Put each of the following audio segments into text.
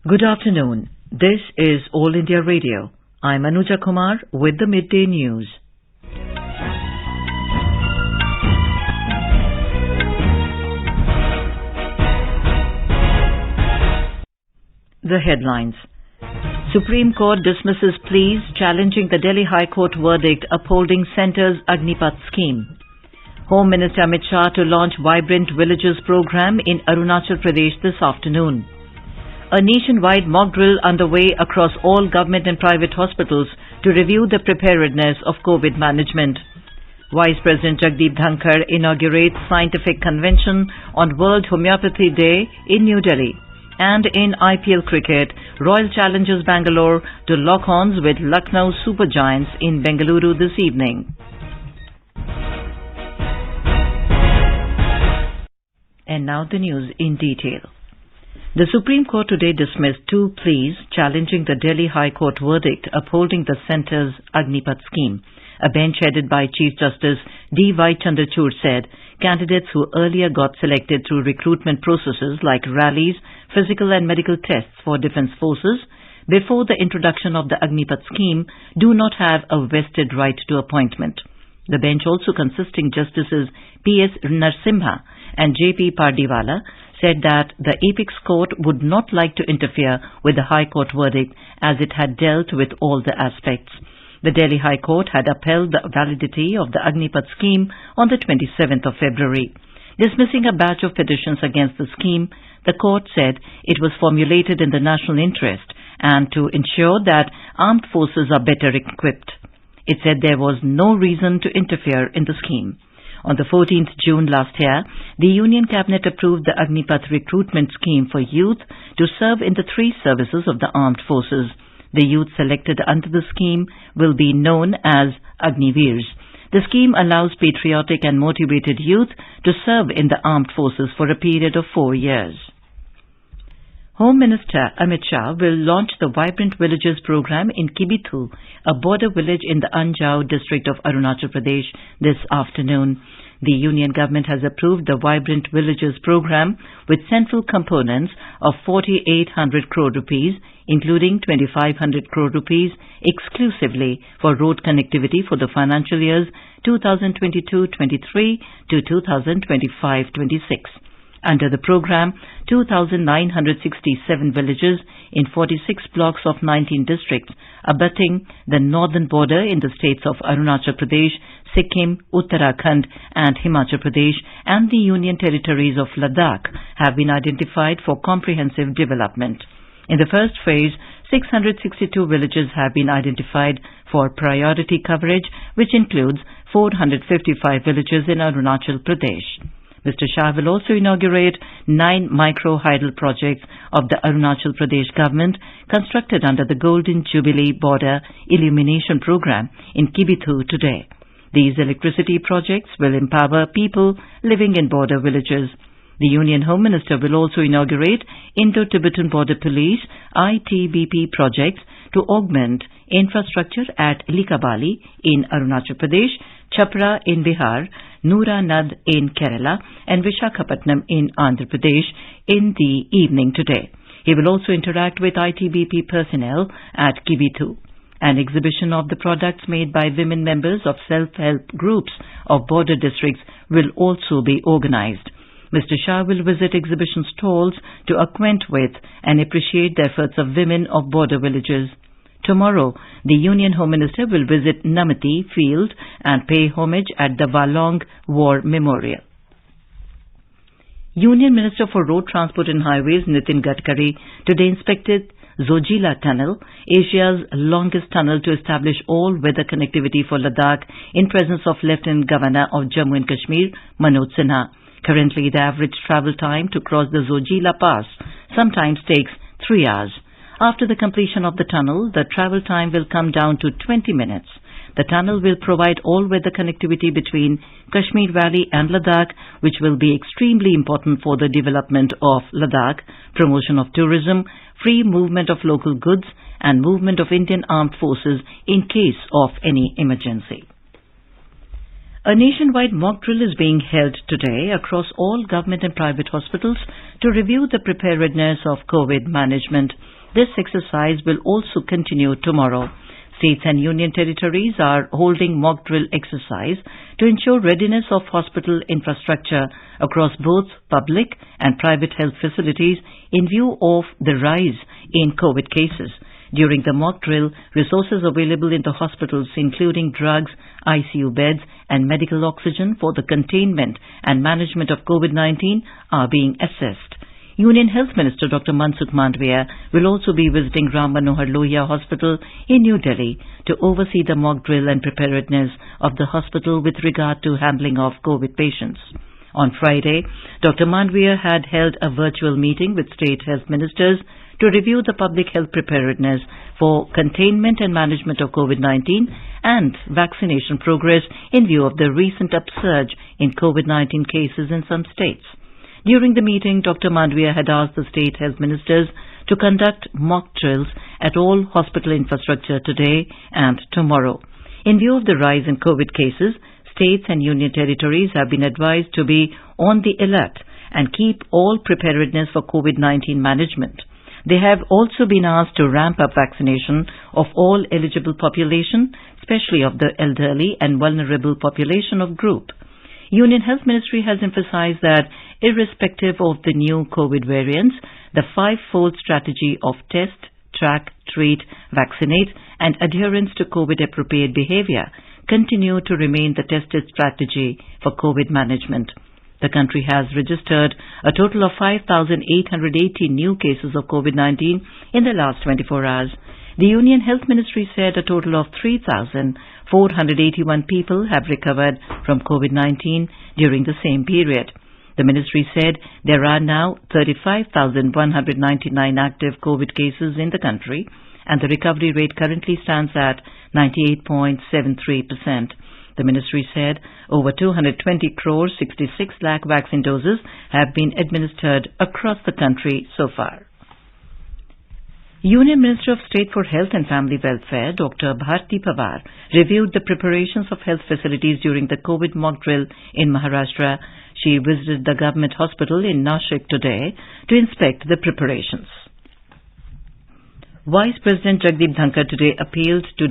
Good afternoon. This is All India Radio. I'm Anuja Kumar with the Midday News. The headlines. Supreme Court dismisses pleas challenging the Delhi High Court verdict upholding Centre's Agnipath scheme. Home Minister Amit Shah to launch Vibrant Villages program in Arunachal Pradesh this afternoon. A nationwide mock drill underway across all government and private hospitals to review the preparedness of COVID management. Vice President Jagdeep Dhankar inaugurates scientific convention on World Homeopathy Day in New Delhi. And in IPL cricket, Royal Challengers Bangalore to lock horns with Lucknow Super Giants in Bengaluru this evening. And now the news in detail. The Supreme Court today dismissed two pleas challenging the Delhi High Court verdict upholding the Centre's Agnipath scheme. A bench headed by Chief Justice D.Y. Chandrachud said candidates who earlier got selected through recruitment processes like rallies, physical and medical tests for defence forces before the introduction of the Agnipath scheme do not have a vested right to appointment. The bench, also consisting Justices P.S. Narasimha and J.P. Pardiwala, said that the Apex Court would not like to interfere with the High Court verdict as it had dealt with all the aspects. The Delhi High Court had upheld the validity of the Agnipath scheme on the 27th of February. Dismissing a batch of petitions against the scheme, the court said it was formulated in the national interest and to ensure that armed forces are better equipped. It said there was no reason to interfere in the scheme. On the 14th June last year, the Union Cabinet approved the Agnipath recruitment scheme for youth to serve in the three services of the armed forces. The youth selected under the scheme will be known as Agniveers. The scheme allows patriotic and motivated youth to serve in the armed forces for a period of 4 years. Home Minister Amit Shah will launch the Vibrant Villages program in Kibithu, a border village in the Anjao district of Arunachal Pradesh, this afternoon. The Union Government has approved the Vibrant Villages program with central components of 4,800 crore rupees, including 2,500 crore rupees exclusively for road connectivity for the financial years 2022-23 to 2025-26. Under the program, 2,967 villages in 46 blocks of 19 districts abutting the northern border in the states of Arunachal Pradesh, Sikkim, Uttarakhand and Himachal Pradesh and the Union Territories of Ladakh have been identified for comprehensive development. In the first phase, 662 villages have been identified for priority coverage, which includes 455 villages in Arunachal Pradesh. Mr. Shah will also inaugurate 9 micro-hydel projects of the Arunachal Pradesh government constructed under the Golden Jubilee Border Illumination Program in Kibithu today. These electricity projects will empower people living in border villages. The Union Home Minister will also inaugurate Indo-Tibetan Border Police ITBP projects to augment infrastructure at Likabali in Arunachal Pradesh, Chapra in Bihar, Nooranad in Kerala and Vishakhapatnam in Andhra Pradesh in the evening today. He will also interact with ITBP personnel at Kibithu. An exhibition of the products made by women members of self-help groups of border districts will also be organized. Mr. Shah will visit exhibition stalls to acquaint with and appreciate the efforts of women of border villages. Tomorrow, the Union Home Minister will visit Namati field and pay homage at the Walong War Memorial. Union Minister for Road Transport and Highways Nitin Gadkari today inspected Zojila Tunnel, Asia's longest tunnel to establish all-weather connectivity for Ladakh in presence of Lieutenant Governor of Jammu and Kashmir, Manoj Sinha. Currently, the average travel time to cross the Zojila Pass sometimes takes 3 hours. After the completion of the tunnel, the travel time will come down to 20 minutes. The tunnel will provide all-weather connectivity between Kashmir Valley and Ladakh, which will be extremely important for the development of Ladakh, promotion of tourism, free movement of local goods, and movement of Indian Armed Forces in case of any emergency. A nationwide mock drill is being held today across all government and private hospitals to review the preparedness of COVID management. This exercise will also continue tomorrow. States and union territories are holding mock drill exercise to ensure readiness of hospital infrastructure across both public and private health facilities in view of the rise in COVID cases. During the mock drill, resources available in the hospitals including drugs, ICU beds and medical oxygen for the containment and management of COVID-19 are being assessed. Union Health Minister Dr. Mansukh Mandavia will also be visiting Ram Manohar Lohia Hospital in New Delhi to oversee the mock drill and preparedness of the hospital with regard to handling of COVID patients. On Friday, Dr. Mandavia had held a virtual meeting with state health ministers to review the public health preparedness for containment and management of COVID-19 and vaccination progress in view of the recent upsurge in COVID-19 cases in some states. During the meeting, Dr. Mandavia had asked the state health ministers to conduct mock drills at all hospital infrastructure today and tomorrow. In view of the rise in COVID cases, states and union territories have been advised to be on the alert and keep all preparedness for COVID-19 management. They have also been asked to ramp up vaccination of all eligible population, especially of the elderly and vulnerable population of group. Union Health Ministry has emphasized that irrespective of the new COVID variants, the five-fold strategy of test, track, treat, vaccinate and adherence to COVID-appropriate behavior continue to remain the tested strategy for COVID management. The country has registered a total of 5,880 new cases of COVID-19 in the last 24 hours. The Union Health Ministry said a total of 3,481 people have recovered from COVID-19 during the same period. The ministry said there are now 35,199 active COVID cases in the country, and the recovery rate currently stands at 98.73%. The ministry said over 220 crore 66 lakh vaccine doses have been administered across the country so far. Union Minister of State for Health and Family Welfare, Dr. Bharti Pawar, reviewed the preparations of health facilities during the COVID mock drill in Maharashtra. She visited the government hospital in Nashik today to inspect the preparations. Vice President Jagdeep Dhankar today appealed to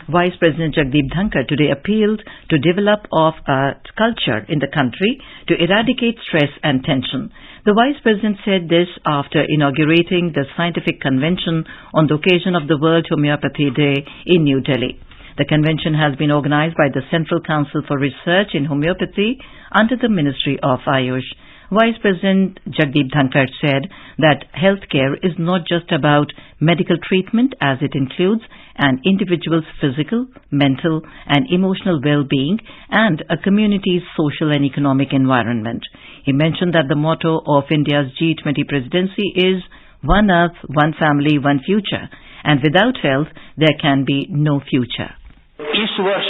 Vice President Jagdeep Dhankar today appealed to develop of a culture in the country to eradicate stress and tension. The Vice President said this after inaugurating the scientific convention on the occasion of the World Homeopathy Day in New Delhi. The convention has been organized by the Central Council for Research in Homeopathy under the Ministry of Ayush. Vice President Jagdeep Dhankar said that healthcare is not just about medical treatment, as it includes an individual's physical, mental and emotional well-being and a community's social and economic environment. He mentioned that the motto of India's G20 presidency is One Earth, One Family, One Future, and without health, there can be no future. इस वर्ष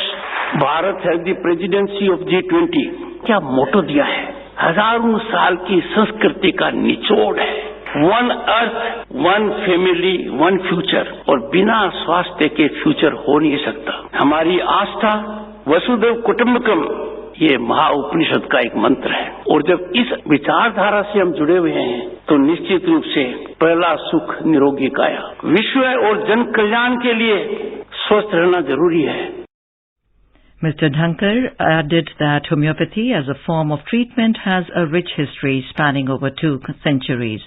भारत है the presidency of G20 क्या मोटो दिया है? हजारों साल की संस्कृति का निचोड़ है. One earth, one family, one future, और बिना स्वास्थ्य के फ्यूचर हो नहीं सकता. हमारी आस्था वसुधैव कुटुंबकम ये महाउपनिषद का एक मंत्र है, और जब इस विचारधारा से हम जुड़े हुए हैं तो निश्चित रूप से पहला सुख निरोगी काया. विश्व और जन कल्याण के लिए स्वस्थ रहना जरूरी है. Mr. Dhankar added that homeopathy as a form of treatment has a rich history spanning over 2 centuries.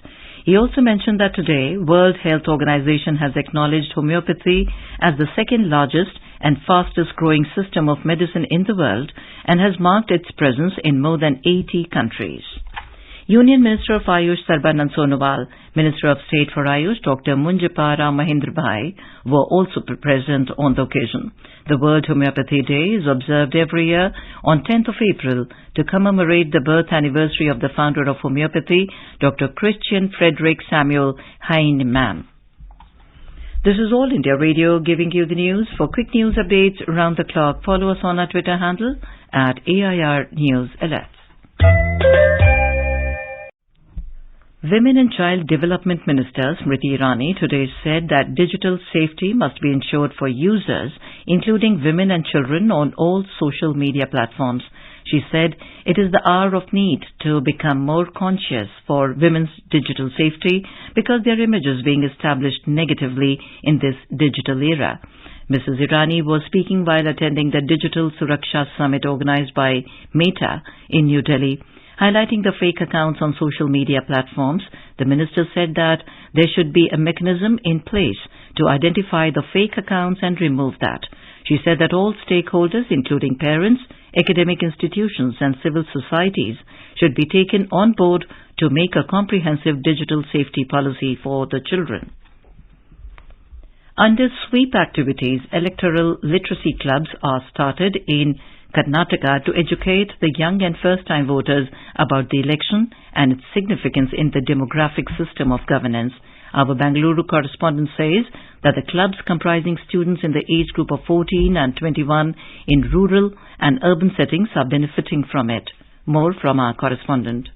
He also mentioned that today, World Health Organization has acknowledged homeopathy as the second largest and fastest growing system of medicine in the world and has marked its presence in more than 80 countries. Union Minister of Ayush Sarbanand Sonowal, Minister of State for Ayush Dr. Munjapa Ram Mahendra Bhai were also present on the occasion. The World Homeopathy Day is observed every year on 10th of April to commemorate the birth anniversary of the founder of homeopathy, Dr. Christian Frederick Samuel Hahnemann. This is All India Radio giving you the news. For quick news updates around the clock, follow us on our Twitter handle at AIR News Alerts. Women and Child Development Minister Smriti Irani today said that digital safety must be ensured for users, including women and children, on all social media platforms. She said it is the hour of need to become more conscious for women's digital safety because their image is being established negatively in this digital era. Mrs. Irani was speaking while attending the Digital Suraksha Summit organized by Meta in New Delhi. Highlighting the fake accounts on social media platforms, the minister said that there should be a mechanism in place to identify the fake accounts and remove that. She said that all stakeholders, including parents, academic institutions and civil societies, should be taken on board to make a comprehensive digital safety policy for the children. Under sweep activities, electoral literacy clubs are started in Karnataka to educate the young and first-time voters about the election and its significance in the demographic system of governance. Our Bengaluru correspondent says that the clubs comprising students in the age group of 14 and 21 in rural and urban settings are benefiting from it. More from our correspondent.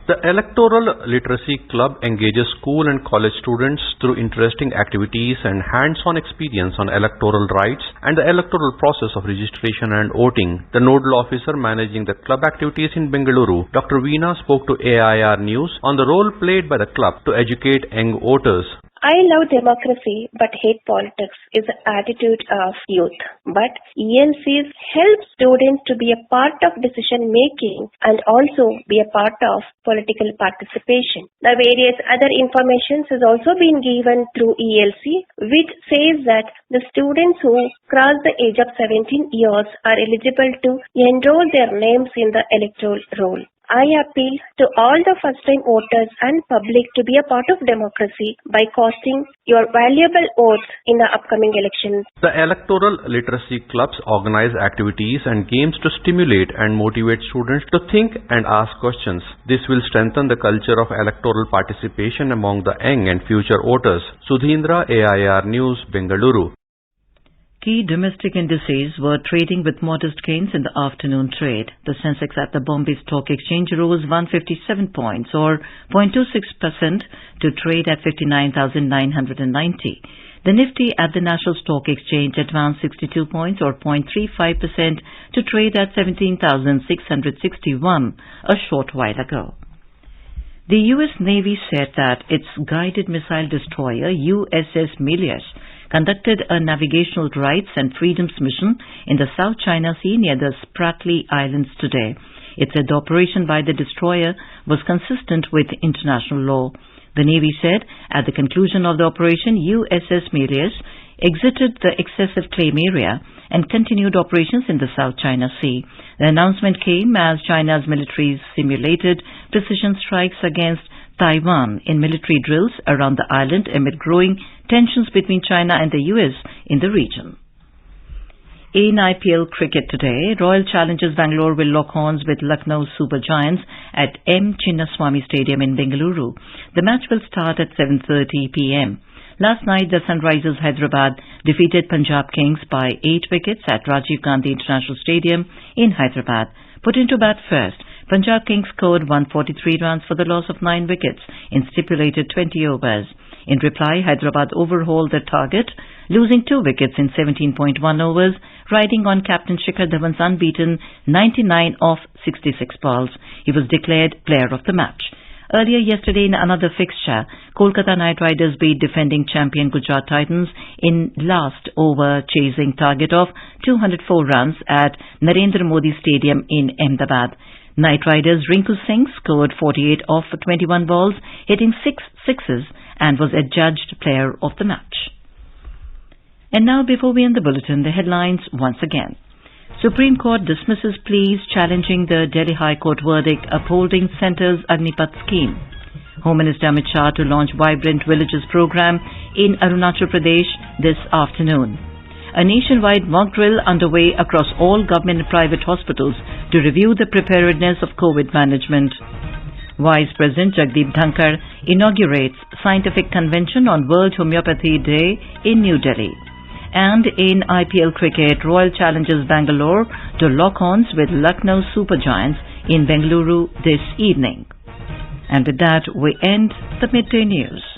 The Electoral Literacy Club engages school and college students through interesting activities and hands-on experience on electoral rights and the electoral process of registration and voting. The nodal officer managing the club activities in Bengaluru, Dr. Veena, spoke to AIR News on the role played by the club to educate young voters. I love democracy but hate politics is the attitude of youth. But ELCs help students to be a part of decision making and also be a part of political participation. The various other information has also been given through ELC, which says that the students who cross the age of 17 years are eligible to enroll their names in the electoral roll. I appeal to all the first-time voters and public to be a part of democracy by casting your valuable votes in the upcoming elections. The electoral literacy clubs organize activities and games to stimulate and motivate students to think and ask questions. This will strengthen the culture of electoral participation among the young and future voters. Sudhindra, AIR News, Bengaluru. Key domestic indices were trading with modest gains in the afternoon trade. The Sensex at the Bombay Stock Exchange rose 157 points or 0.26% to trade at 59,990. The Nifty at the National Stock Exchange advanced 62 points or 0.35% to trade at 17,661 a short while ago. The U.S. Navy said that its guided missile destroyer USS Milius conducted a navigational rights and freedoms mission in the South China Sea near the Spratly Islands today. It said the operation by the destroyer was consistent with international law. The Navy said at the conclusion of the operation, USS Milius exited the excessive claim area and continued operations in the South China Sea. The announcement came as China's military simulated precision strikes against Taiwan in military drills around the island amid growing tensions between China and the US in the region. In IPL cricket today, Royal Challengers Bangalore will lock horns with Lucknow Super Giants at M. Chinnaswamy Stadium in Bengaluru. The match will start at 7:30 p.m. Last night, the Sunrisers Hyderabad defeated Punjab Kings by 8 wickets at Rajiv Gandhi International Stadium in Hyderabad. Put into bat first, Punjab Kings scored 143 runs for the loss of 9 wickets in stipulated 20 overs. In reply, Hyderabad overhauled the target, losing 2 wickets in 17.1 overs, riding on Captain Shikhar Dhawan's unbeaten 99 off 66 balls. He was declared player of the match. Earlier yesterday in another fixture, Kolkata Knight Riders beat defending champion Gujarat Titans in last over chasing target of 204 runs at Narendra Modi Stadium in Ahmedabad. Knight Riders Rinku Singh scored 48 off 21 balls, hitting 6 sixes and was adjudged player of the match. And now, before we end the bulletin, the headlines once again. Supreme Court dismisses pleas challenging the Delhi High Court verdict upholding Centre's Agnipath scheme. Home Minister Amit Shah to launch Vibrant Villages program in Arunachal Pradesh this afternoon. A nationwide mock drill underway across all government and private hospitals to review the preparedness of COVID management. Vice President Jagdeep Dhankar inaugurates Scientific Convention on World Homeopathy Day in New Delhi. And in IPL cricket, Royal Challengers Bangalore to lock horns with Lucknow Super Giants in Bengaluru this evening. And with that, we end the midday news.